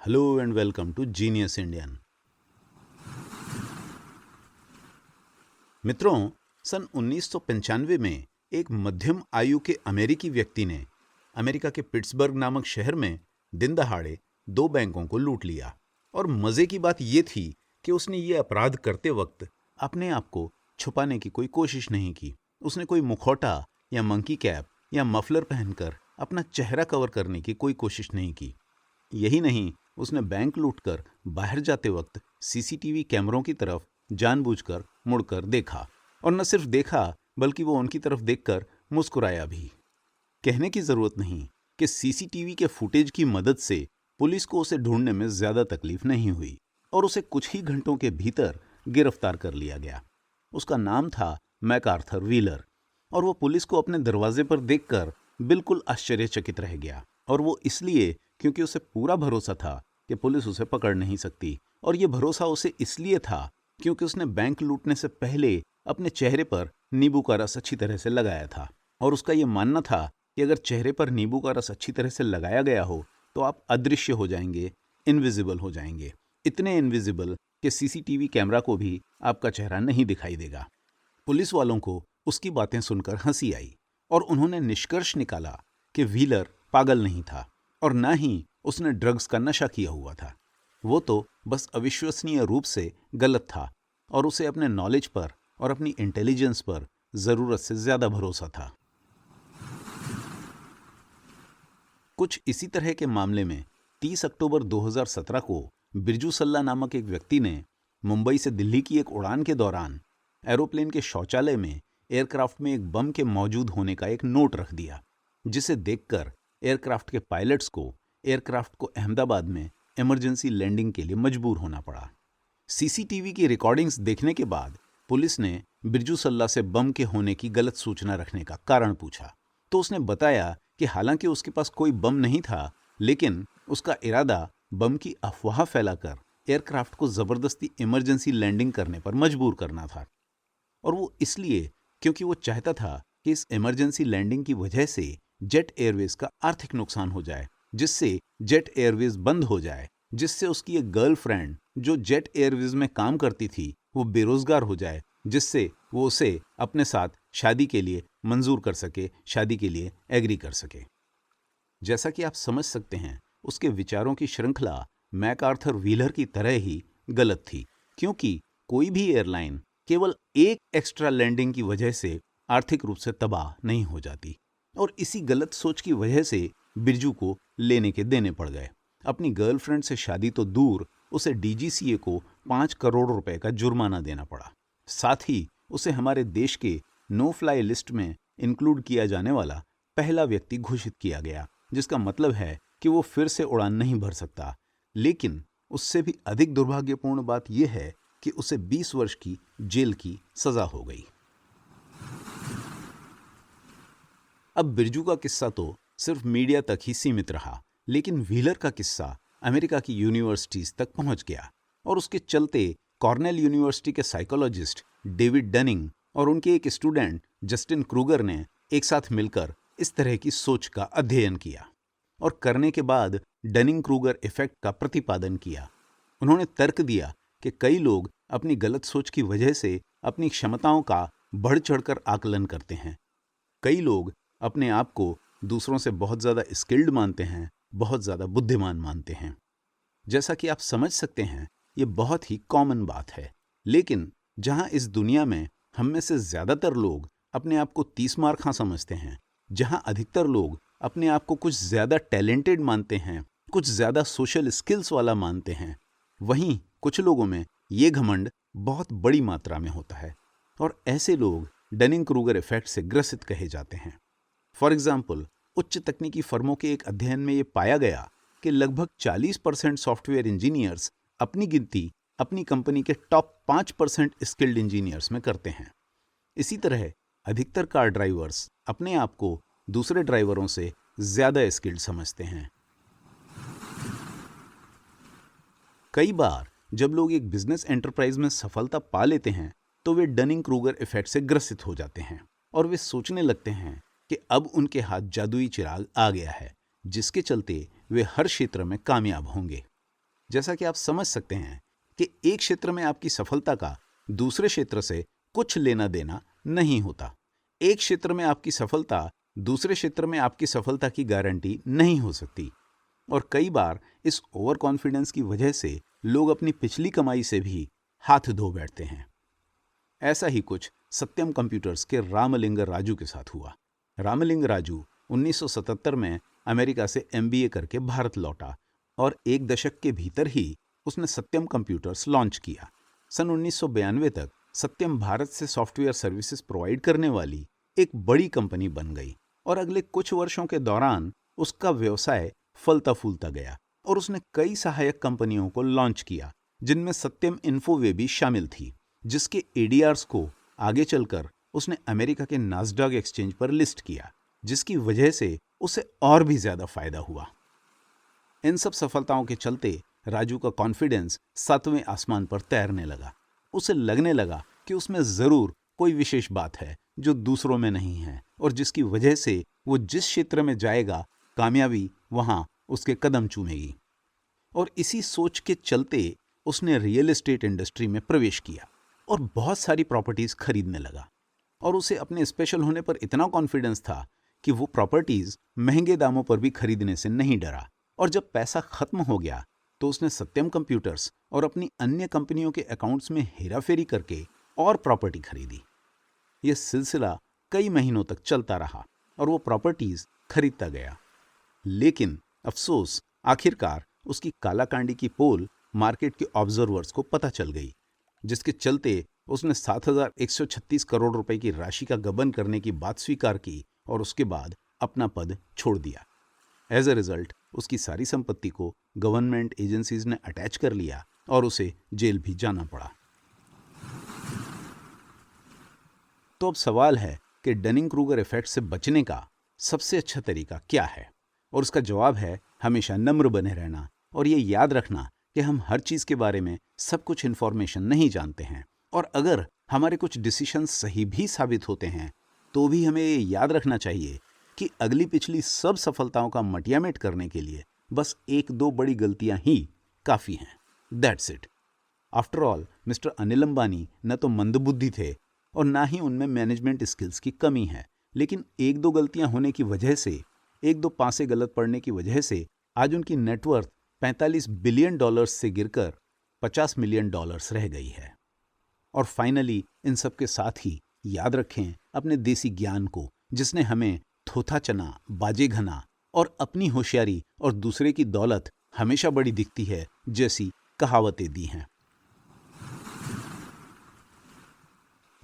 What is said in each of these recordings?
Hello and welcome to Genius Indian। मित्रों, सन 1995 में एक मध्यम आयु के अमेरिकी व्यक्ति ने अमेरिका के पिट्सबर्ग नामक शहर में दिन दहाड़े 2 बैंकों को लूट लिया। और मजे की बात यह थी कि उसने ये अपराध करते वक्त अपने आप को छुपाने की कोई कोशिश नहीं की। उसने कोई मुखौटा या मंकी कैप या मफलर पहनकर अपना चेहरा कवर करने की कोई कोशिश नहीं की। यही नहीं, उसने बैंक लूटकर बाहर जाते वक्त सीसीटीवी कैमरों की तरफ जानबूझकर मुड़कर देखा, और न सिर्फ देखा बल्कि वो उनकी तरफ देखकर मुस्कुराया भी। कहने की जरूरत नहीं कि सीसीटीवी के फुटेज की मदद से पुलिस को उसे ढूंढने में ज्यादा तकलीफ नहीं हुई और उसे कुछ ही घंटों के भीतर गिरफ्तार कर लिया गया। उसका नाम था मैकआर्थर व्हीलर, और वो पुलिस को अपने दरवाजे पर देखकर बिल्कुल आश्चर्यचकित रह गया। और वो इसलिए क्योंकि उसे पूरा भरोसा था कि पुलिस उसे पकड़ नहीं सकती, और ये भरोसा उसे इसलिए था क्योंकि उसने बैंक लूटने से पहले अपने चेहरे पर नींबू का रस अच्छी तरह से लगाया था। और उसका ये मानना था कि अगर चेहरे पर नींबू का रस अच्छी तरह से लगाया गया हो तो आप अदृश्य हो जाएंगे, इनविजिबल हो जाएंगे। इतने इनविजिबल कि सीसीटीवी कैमरा को भी आपका चेहरा नहीं दिखाई देगा। पुलिस वालों को उसकी बातें सुनकर हंसी आई और उन्होंने निष्कर्ष निकाला कि व्हीलर पागल नहीं था और ना ही उसने ड्रग्स का नशा किया हुआ था। वो तो बस अविश्वसनीय रूप से गलत था और उसे अपने नॉलेज पर और अपनी इंटेलिजेंस पर जरूरत से ज्यादा भरोसा था। कुछ इसी तरह के मामले में 30 अक्टूबर 2017 को बिरजू सल्ला नामक एक व्यक्ति ने मुंबई से दिल्ली की एक उड़ान के दौरान एरोप्लेन के शौचालय में एयरक्राफ्ट में एक बम के मौजूद होने का एक नोट रख दिया, जिसे देखकर एयरक्राफ्ट के पायलट्स को एयरक्राफ्ट को अहमदाबाद में इमरजेंसी लैंडिंग के लिए मजबूर होना पड़ा। सीसीटीवी की रिकॉर्डिंग्स देखने के बाद पुलिस ने बिरजू सल्ला से बम के होने की गलत सूचना रखने का कारण पूछा, तो उसने बताया कि हालांकि उसके पास कोई बम नहीं था, लेकिन उसका इरादा बम की अफवाह फैलाकर एयरक्राफ्ट को जबरदस्ती इमरजेंसी लैंडिंग करने पर मजबूर करना था। और वो इसलिए क्योंकि वो चाहता था कि इस इमरजेंसी लैंडिंग की वजह से जेट एयरवेज का आर्थिक नुकसान हो जाए, जिससे जेट एयरवेज बंद हो जाए, जिससे उसकी एक गर्लफ्रेंड जो जेट एयरवेज में काम करती थी वो बेरोजगार हो जाए, जिससे वो उसे अपने साथ शादी के लिए मंजूर कर सके, शादी के लिए एग्री कर सके। जैसा कि आप समझ सकते हैं, उसके विचारों की श्रृंखला मैकआर्थर व्हीलर की तरह ही गलत थी, क्योंकि कोई भी एयरलाइन केवल एक एक्स्ट्रा लैंडिंग की वजह से आर्थिक रूप से तबाह नहीं हो जाती। और इसी गलत सोच की वजह से बिरजू को लेने के देने पड़ गए। अपनी गर्लफ्रेंड से शादी तो दूर, उसे डीजीसीए को 5 करोड़ रुपए का जुर्माना देना पड़ा। साथ ही उसे हमारे देश के नो फ्लाई लिस्ट में इंक्लूड किया जाने वाला पहला व्यक्ति घोषित किया गया, जिसका मतलब है कि वो फिर से उड़ान नहीं भर सकता। लेकिन उससे भी अधिक दुर्भाग्यपूर्ण बात यह है कि उसे 20 वर्ष की जेल की सजा हो गई। अब बिरजू का किस्सा तो सिर्फ मीडिया तक ही सीमित रहा, लेकिन व्हीलर का किस्सा अमेरिका की यूनिवर्सिटीज तक पहुंच गया और उसके चलते कॉर्नेल यूनिवर्सिटी के साइकोलॉजिस्ट डेविड डनिंग और उनके एक स्टूडेंट जस्टिन क्रूगर ने एक साथ मिलकर इस तरह की सोच का अध्ययन किया और करने के बाद डनिंग क्रूगर इफेक्ट का प्रतिपादन किया। उन्होंने तर्क दिया कि कई लोग अपनी गलत सोच की वजह से अपनी क्षमताओं का बढ़ चढ़कर आकलन करते हैं। कई लोग अपने आप को दूसरों से बहुत ज्यादा स्किल्ड मानते हैं, बहुत ज्यादा बुद्धिमान मानते हैं। जैसा कि आप समझ सकते हैं, ये बहुत ही कॉमन बात है। लेकिन जहां इस दुनिया में हम में से ज्यादातर लोग अपने आप को 30 मार खां समझते हैं, जहां अधिकतर लोग अपने आप को कुछ ज्यादा टैलेंटेड मानते हैं, कुछ ज्यादा सोशल स्किल्स वाला मानते हैं, वहीं कुछ लोगों में ये घमंड बहुत बड़ी मात्रा में होता है और ऐसे लोग डनिंग क्रूगर इफेक्ट से ग्रसित कहे जाते हैं। फॉर एग्जाम्पल, उच्च तकनीकी फर्मों के एक अध्ययन में ये पाया गया कि लगभग 40% सॉफ्टवेयर इंजीनियर्स अपनी गिनती अपनी कंपनी के टॉप 5% स्किल्ड इंजीनियर्स में करते हैं। इसी तरह अधिकतर कार ड्राइवर्स अपने आप को दूसरे ड्राइवरों से ज्यादा स्किल्ड समझते हैं। कई बार जब लोग एक बिजनेस एंटरप्राइज में सफलता पा लेते हैं तो वे डनिंग क्रूगर इफेक्ट से ग्रसित हो जाते हैं और वे सोचने लगते हैं कि अब उनके हाथ जादुई चिराग आ गया है, जिसके चलते वे हर क्षेत्र में कामयाब होंगे। जैसा कि आप समझ सकते हैं कि एक क्षेत्र में आपकी सफलता का दूसरे क्षेत्र से कुछ लेना देना नहीं होता। एक क्षेत्र में आपकी सफलता दूसरे क्षेत्र में आपकी सफलता की गारंटी नहीं हो सकती। और कई बार इस ओवर कॉन्फिडेंस की वजह से लोग अपनी पिछली कमाई से भी हाथ धो बैठते हैं। ऐसा ही कुछ सत्यम कंप्यूटर्स के रामलिंग राजू के साथ हुआ। रामलिंग राजू 1977 में अमेरिका से MBA करके भारत लौटा और एक दशक के भीतर ही उसने सत्यम कंप्यूटर्स लॉन्च किया। सन 1992 तक सत्यम भारत से सॉफ्टवेयर सर्विसेज प्रोवाइड करने वाली एक बड़ी कंपनी बन गई और अगले कुछ वर्षों के दौरान उसका व्यवसाय फलता फूलता गया और उसने कई सहायक कंपनियों को लॉन्च किया, जिनमें सत्यम इन्फोवे भी शामिल थी, जिसके ADRs को आगे चलकर उसने अमेरिका के नास्डॉक एक्सचेंज पर लिस्ट किया, जिसकी वजह से उसे और भी ज्यादा फायदा हुआ। इन सब सफलताओं के चलते राजू का कॉन्फिडेंस 7वें आसमान पर तैरने लगा। उसे लगने लगा कि उसमें जरूर कोई विशेष बात है जो दूसरों में नहीं है और जिसकी वजह से वो जिस क्षेत्र में जाएगा कामयाबी वहां उसके कदम चूमेगी। और इसी सोच के चलते उसने रियल एस्टेट इंडस्ट्री में प्रवेश किया और बहुत सारी प्रॉपर्टीज खरीदने लगा। और उसे अपने स्पेशल होने पर इतना कॉन्फिडेंस था कि वो प्रॉपर्टीज महंगे दामों पर भी खरीदने से नहीं डरा। और जब पैसा खत्म हो गया तो उसने सत्यम कंप्यूटर्स और अपनी अन्य कंपनियों के अकाउंट्स में हेराफेरी करके और प्रॉपर्टी खरीदी। यह सिलसिला कई महीनों तक चलता रहा और वो प्रॉपर्टीज खरीदता गया। लेकिन अफसोस, आखिरकार उसकी कालाकांडी की पोल मार्केट के ऑब्जर्वर्स को पता चल गई, जिसके चलते उसने 7,136 करोड़ रुपए की राशि का गबन करने की बात स्वीकार की और उसके बाद अपना पद छोड़ दिया। एज अ रिजल्ट उसकी सारी संपत्ति को गवर्नमेंट एजेंसीज ने अटैच कर लिया और उसे जेल भी जाना पड़ा। तो अब सवाल है कि डनिंग क्रूगर इफेक्ट से बचने का सबसे अच्छा तरीका क्या है? और उसका जवाब है हमेशा नम्र बने रहना और ये याद रखना कि हम हर चीज के बारे में सब कुछ इन्फॉर्मेशन नहीं जानते हैं। और अगर हमारे कुछ डिसीजन सही भी साबित होते हैं तो भी हमें ये याद रखना चाहिए कि अगली पिछली सब सफलताओं का मटियामेट करने के लिए बस 1-2 बड़ी गलतियां ही काफी हैं। That's it. After all mister Anil Ambani न तो मंदबुद्धि थे और ना ही उनमें मैनेजमेंट स्किल्स की कमी है, लेकिन 1-2 गलतियां होने की वजह से, 1-2 पासे गलत पड़ने की वजह से आज उनकी नेटवर्थ $45 बिलियन से गिरकर $50 मिलियन रह गई है। और फाइनली इन सब के साथ ही याद रखें अपने देसी ज्ञान को, जिसने हमें थोथा चना, बाजे घना और अपनी होशियारी और दूसरे की दौलत हमेशा बड़ी दिखती है जैसी कहावतें दी हैं।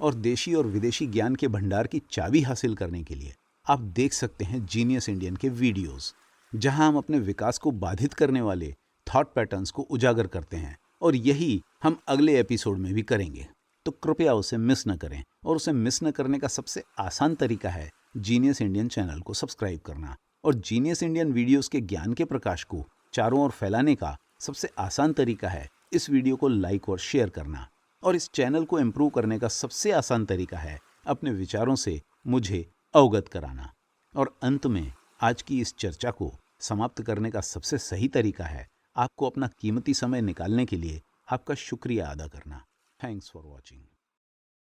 और देशी और विदेशी ज्ञान के भंडार की चाबी हासिल करने के लिए आप देख सकते हैं जीनियस इंडियन के वीडियोस, जहां हम अपने विकास को बाधित करने वाले थॉट पैटर्न्स को उजागर करते हैं और यही हम अगले एपिसोड में भी करेंगे। तो कृपया उसे मिस न करें और उसे मिस न करने का सबसे आसान तरीका है जीनियस इंडियन चैनल को सब्सक्राइब करना। और जीनियस इंडियन वीडियोस के ज्ञान के प्रकाश को चारों ओर फैलाने का सबसे आसान तरीका है इस वीडियो को लाइक और शेयर करना। और इस चैनल को इम्प्रूव करने का सबसे आसान तरीका है अपने विचारों से मुझे अवगत कराना। और अंत में आज की इस चर्चा को समाप्त करने का सबसे सही तरीका है आपको अपना कीमती समय निकालने के लिए आपका शुक्रिया अदा करना। Thanks for watching.